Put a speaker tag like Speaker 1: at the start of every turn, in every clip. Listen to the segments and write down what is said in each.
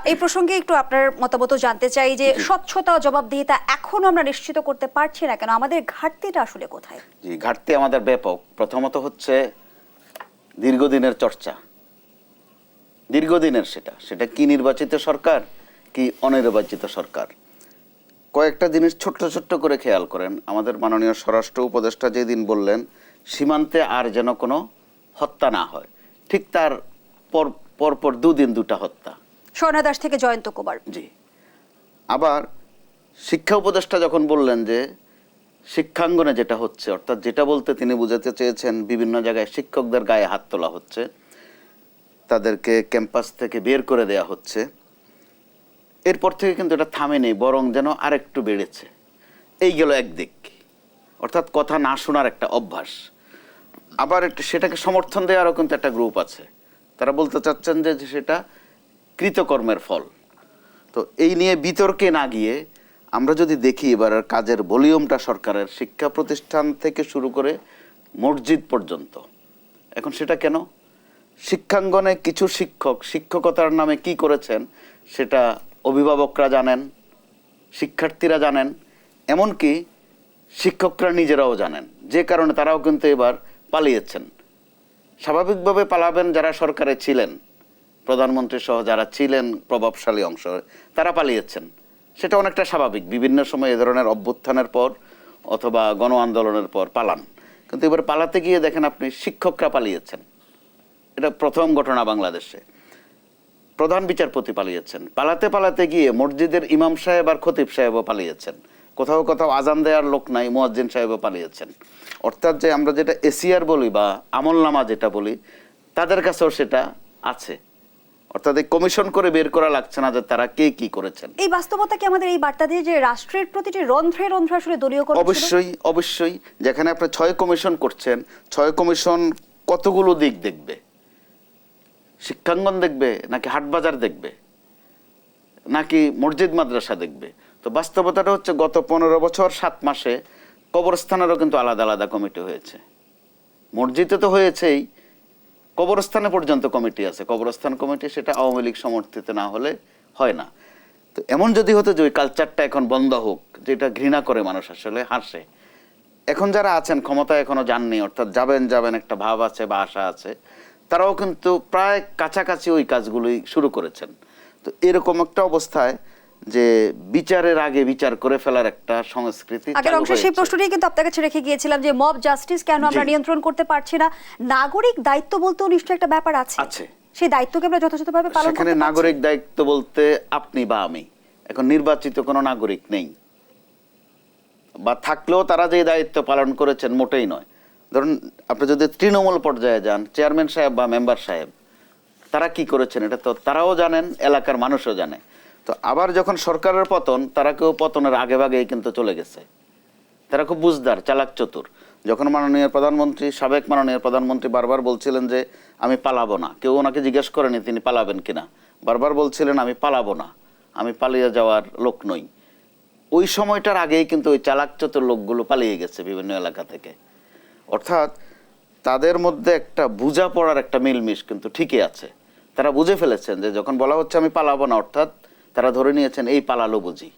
Speaker 1: এই প্রসঙ্গে একটু আপনার মতামত জানতে চাই যে স্বচ্ছতা ও জবাবদিহিতা এখনো আমরা নিশ্চিত করতে পারছি না কেন? আমাদের ঘাটতিটা আসলে কোথায়?
Speaker 2: জি, ঘাটতি আমাদের ব্যাপক। প্রথমত হচ্ছে দীর্ঘদিনের চর্চা, দীর্ঘদিনের সেটা কি নির্বাচিত সরকার কি অনির্বাচিত সরকার। কয়েকটা জিনিস ছোট্ট ছোট্ট করে খেয়াল করেন। আমাদের মাননীয় স্বরাষ্ট্র উপদেষ্টা যেদিন বললেন সীমান্তে আর যেন কোনো হত্যা না হয়, ঠিক তার পরপর দুদিন দুটা হত্যা।
Speaker 1: স্বর্ণা দাস থেকে জয়ন্ত কুমার।
Speaker 2: জি, আবার শিক্ষা উপদেষ্টা যখন বললেন যে শিক্ষাঙ্গনে যেটা হচ্ছে, অর্থাৎ যেটা বলতে তিনি বুঝাতে চেয়েছেন বিভিন্ন জায়গায় শিক্ষকদের গায়ে হাত তোলা হচ্ছে, তাদেরকে ক্যাম্পাস থেকে বের করে দেয়া হচ্ছে, এরপর থেকে কিন্তু এটা থামেনি, বরং যেন আরেকটু বেড়েছে। এই গেল একদিক, অর্থাৎ কথা না শোনার একটা অভ্যাস। আবার সেটাকে সমর্থন দেওয়ারও কিন্তু একটা গ্রুপ আছে, তারা বলতে চাচ্ছেন যে সেটা কৃতকর্মের ফল। তো এই নিয়ে বিতর্কে না গিয়ে আমরা যদি দেখি এবার কাজের ভলিউমটা সরকারের, শিক্ষা প্রতিষ্ঠান থেকে শুরু করে মসজিদ পর্যন্ত, এখন সেটা কেন? শিক্ষাঙ্গনে কিছু শিক্ষক শিক্ষকতার নামে কি করেছেন সেটা অভিভাবকরা জানেন, শিক্ষার্থীরা জানেন, এমনকি শিক্ষকরা নিজেরাও জানেন, যে কারণে তারাও কিন্তু এবার পালিয়েছেন। স্বাভাবিকভাবে পালাবেন যারা সরকারে ছিলেন, প্রধানমন্ত্রী সহ যারা ছিলেন প্রভাবশালী অংশ, তারা পালিয়েছেন। সেটা অনেকটা স্বাভাবিক, বিভিন্ন সময় এ ধরনের অভ্যুত্থানের পর অথবা গণ আন্দোলনের পর পালান। কিন্তু এবার পালাতে গিয়ে দেখেন আপনি শিক্ষকরা পালিয়েছেন, এটা প্রথম ঘটনা বাংলাদেশে। প্রধান বিচারপতি পালিয়েছেন, পালাতে পালাতে গিয়ে মসজিদের ইমাম সাহেব আর খতিব সাহেবও পালিয়েছেন, কোথাও কোথাও আজান দেওয়ার লোক নাই, মুয়াজ্জিন সাহেবও পালিয়েছেন। অর্থাৎ যে আমরা যেটা এসিআর বলি বা আমলনামা যেটা বলি, তাদের কাছেও সেটা আছে। অর্থাৎ এই কমিশন করে বের করা লাগছে না যে তারা কে কি করেছেন।
Speaker 1: এই বাস্তবতা কি আমাদের এই বার্তা দিয়ে যে রাষ্ট্রের প্রতিটি রন্ধ্রে রন্ধ্রে আসলে দলীয় কর্ম?
Speaker 2: অবশ্যই অবশ্যই। যেখানে আপনি 6 কমিশন করছেন, 6 কমিশন কতগুলো দিক দেখবে? শিক্ষাঙ্গন দেখবে নাকি হাটবাজার দেখবে নাকি মসজিদ মাদ্রাসা দেখবে? তো বাস্তবতাটা হচ্ছে গত 15 বছর 7 মাসে কবরস্থানেরও কিন্তু আলাদা আলাদা কমিটি হয়েছে। মসজিদে তো হয়েছেই, কবরস্থানে পর্যন্ত কমিটি আছে। কবরস্থান কমিটি সেটা আওয়ামী লীগ সমর্থিত না হলে হয় না। তো এমন যদি হতো যে ওই কালচারটা এখন বন্ধ হোক, যেটা ঘৃণা করে মানুষ, আসলে হাসে। এখন যারা আছেন ক্ষমতায় এখনো যাননি, অর্থাৎ যাবেন একটা ভাব আছে বা আশা আছে, তারাও কিন্তু প্রায় কাছাকাছি ওই কাজগুলোই শুরু করেছেন। তো এরকম একটা অবস্থায় যে বিচারের আগে বিচার করে ফেলার একটা সংস্কৃতি,
Speaker 1: আগের অংশে সেই প্রশ্নটাই কিন্তু আপনার কাছে রেখে গিয়েছিলাম যে মব জাস্টিস কেন আমরা নিয়ন্ত্রণ করতে পারছি না? নাগরিক দায়িত্ব বলতেও নিশ্চয়ই একটা ব্যাপার আছে। সেই দায়িত্বকে আমরা যথাযথভাবে পালন করতে পারছি?
Speaker 2: সেখানে নাগরিক দায়িত্ব বলতে আপনি বা আমি, এখন নির্বাচিত কোনো নাগরিক নেই, বা থাকলেও তারা যে দায়িত্ব পালন করেছেন মোটেই নয়। ধরুন আপনি যদি তৃণমূল পর্যায়ে যান, চেয়ারম্যান সাহেব বা মেম্বার সাহেব তারা কি করেছেন এটা তো তারাও জানেন, এলাকার মানুষও জানে। তো আবার যখন সরকারের পতন, তারা কেউ পতনের আগে ভাগেই কিন্তু চলে গেছে। তারা খুব বুঝদার, চালাক চতুর। যখন মাননীয় প্রধানমন্ত্রী, সাবেক মাননীয় প্রধানমন্ত্রী বারবার বলছিলেন যে আমি পালাবো না, কেউ ওনাকে জিজ্ঞেস করেনি তিনি পালাবেন কিনা, বারবার বলছিলেন আমি পালাবো না, আমি পালিয়ে যাওয়ার লোক নই। ওই সময়টার আগেই কিন্তু ওই চালাক চতুর লোকগুলো পালিয়ে গেছে বিভিন্ন এলাকা থেকে। অর্থাৎ তাদের মধ্যে একটা বুঝা পড়ার একটা মিলমিশ কিন্তু ঠিকই আছে। তারা বুঝে ফেলেছেন যে যখন বলা হচ্ছে আমি পালাবো না, অর্থাৎ তারা ধরে নিয়েছেন এই পালালো বুঝি,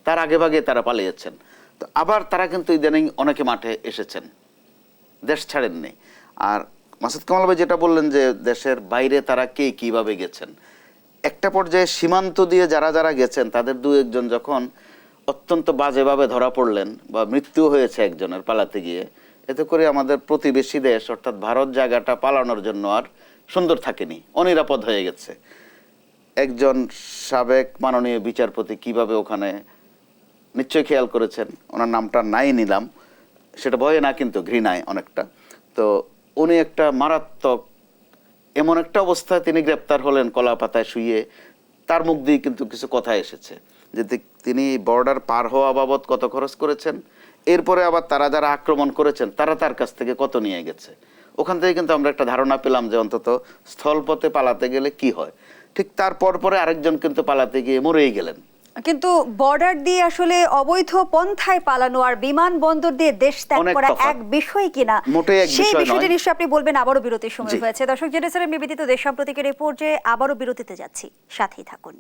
Speaker 2: তার আগে ভাগে তারা পালিয়েছেন। তো আবার তারা কিন্তু ইদানিং অনেকে মাঠে এসেছেন, দেশ ছাড়েননি। আর মাসুদ কামাল ভাই যেটা বললেন যে দেশের বাইরে তারা কে কিভাবে গেছেন, একটা পর্যায়ে সীমান্ত দিয়ে যারা যারা গেছেন তাদের 2-1 জন যখন অত্যন্ত বাজেভাবে ধরা পড়লেন বা মৃত্যু হয়েছে একজনের পালাতে গিয়ে, এতে করে আমাদের প্রতিবেশী দেশ অর্থাৎ ভারত জায়গাটা পালানোর জন্য আর সুন্দর থাকেনি, অনিরাপদ হয়ে গেছে। একজন সাবেক মাননীয় বিচারপতি কিভাবে ওখানে, নিশ্চয়ই খেয়াল করেছেন, ওনার নামটা নাই নিলাম, সেটা ভয়ে না কিন্তু ঘৃণায় অনেকটা। তো উনি একটা মারাত্মক এমন একটা অবস্থায় তিনি গ্রেপ্তার হলেন কলা পাতায় শুয়ে, তার মুখ দিয়ে কিন্তু কিছু কথা এসেছে যে তিনি বর্ডার পার হওয়া বাবদ কত খরচ করেছেন, এরপরে আবার তারা যারা আক্রমণ করেছেন তারা তার কাছ থেকে কত নিয়ে গেছে। ওখান থেকে কিন্তু আমরা একটা ধারণা পেলাম যে অন্তত স্থলপথে পালাতে গেলে কি হয়। ঠিক তার পরে আরেকজন কিন্তু পালাতে গিয়ে মরেই গেলেন।
Speaker 1: কিন্তু বর্ডার দিয়ে আসলে অবৈধ পন্থায় পালানো আর বিমানবন্দর দিয়ে দেশ ত্যাগ করা এক বিষয় কিনা, সেই বিষয়টি নিশ্চয়ই আপনি বলবেন। আবারও বিরতির সময় হয়েছে। দর্শক, জেনেছিলেন নিবেদিত দেশ সাম্প্রতিকের রিপোর্ট যে আবারও বিরতিতে যাচ্ছি, সাথেই থাকুন।